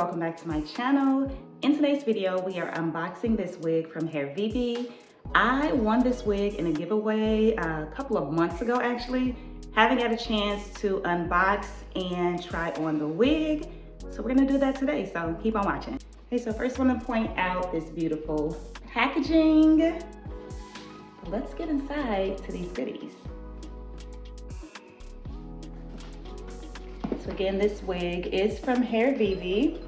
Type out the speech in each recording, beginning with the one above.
welcome back to my channel. In today's video, we are unboxing this wig from HairVivi. I won this wig in a giveaway a couple of months ago actually. Haven't got a chance to unbox and try on the wig, so we're gonna do that today, so keep on watching. Okay, so first I want to point out this beautiful packaging. Let's get inside to these goodies. So again, this wig is from HairVivi.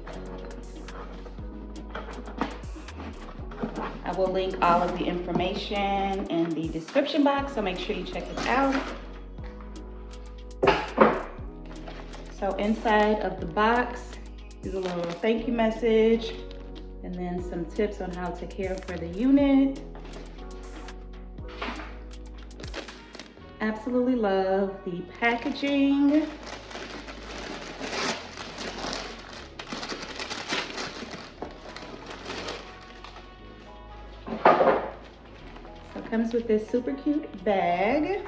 I will link all of the information in the description box, so make sure you check it out. So inside of the box is a little thank you message and then some tips on how to care for the unit. Absolutely love the packaging. So it comes with this super cute bag.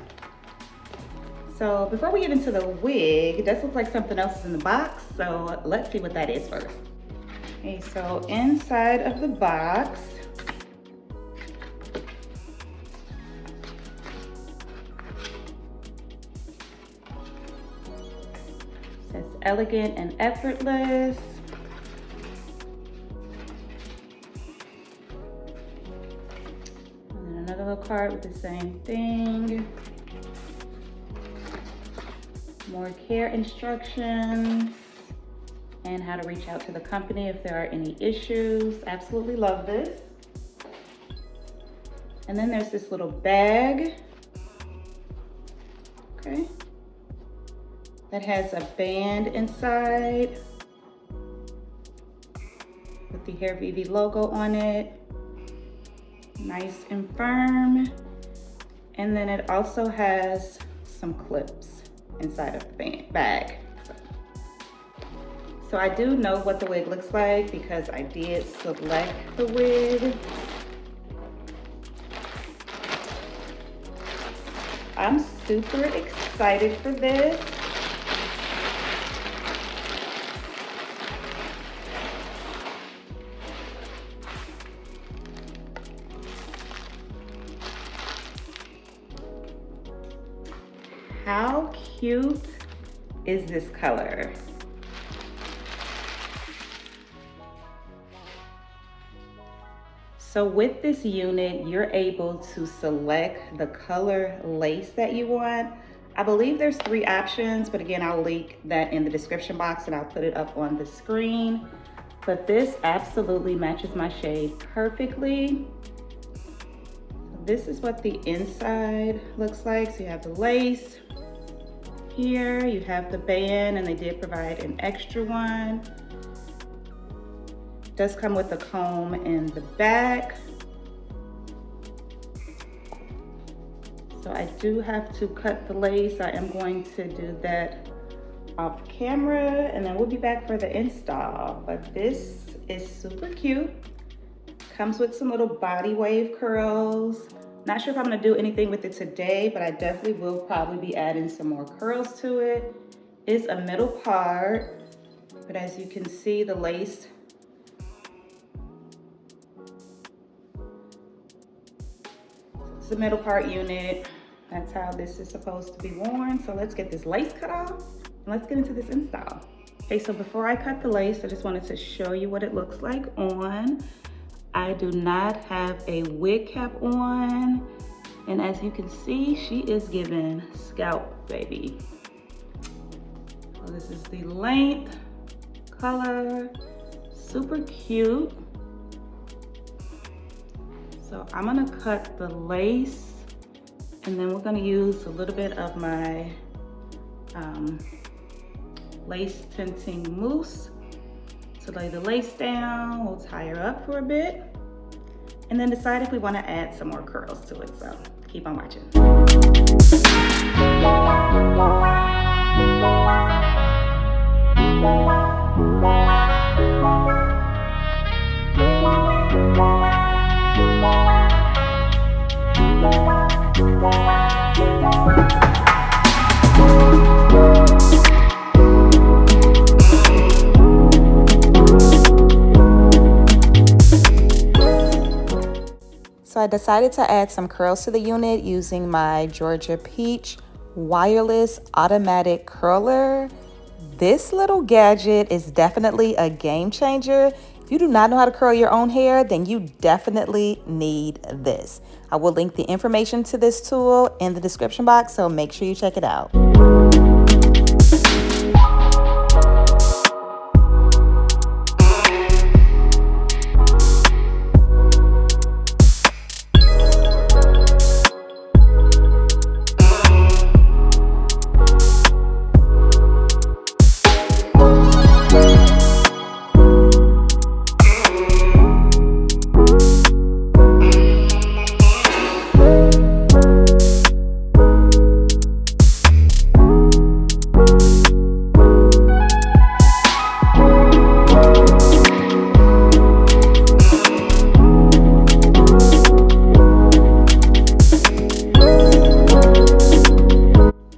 So before we get into the wig, it does look like something else is in the box, so let's see what that is first. Okay, so inside of the box, it says elegant and effortless. And then another little card with the same thing. More care instructions and how to reach out to the company if there are any issues. Absolutely love this. And then there's this little bag, okay, that has a band inside with the HairVivi logo on it. Nice and firm. And then it also has some clips inside of the bag. So I do know what the wig looks like because I did select the wig. I'm super excited for this. How cute is this color? So with this unit, you're able to select the color lace that you want. I believe there's 3 options, but again, I'll link that in the description box and I'll put it up on the screen. But this absolutely matches my shade perfectly. This is what the inside looks like. So you have the lace. Here you have the band, and they did provide an extra one. It does come with a comb in the back. So I do have to cut the lace. I am going to do that off camera, and then we'll be back for the install. But this is super cute. Comes with some little body wave curls. Not sure if I'm gonna do anything with it today, but I definitely will probably be adding some more curls to it. It's a middle part, but as you can see, the lace it's a middle part unit. That's how this is supposed to be worn. So let's get this lace cut off and let's get into this install. Okay, so before I cut the lace, I just wanted to show you what it looks like on. I do not have a wig cap on, and as you can see, she is giving scalp baby. So this is the length, color, super cute. So I'm gonna cut the lace, and then we're gonna use a little bit of my lace tinting mousse to lay the lace down. We'll tie her up for a bit and then decide if we want to add some more curls to it. So keep on watching. So I decided to add some curls to the unit using my Georgia Peach wireless automatic curler. This little gadget is definitely a game changer. If you do not know how to curl your own hair, then you definitely need this. I will link the information to this tool in the description box, so make sure you check it out.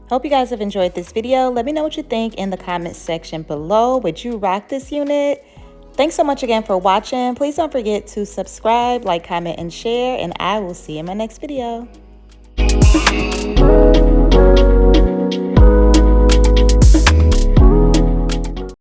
Hope you guys have enjoyed this video. Let me know what you think in the comments section below. Would you rock this unit? Thanks so much again for watching. Please don't forget to subscribe, like, comment, and share, and I will see you in my next video.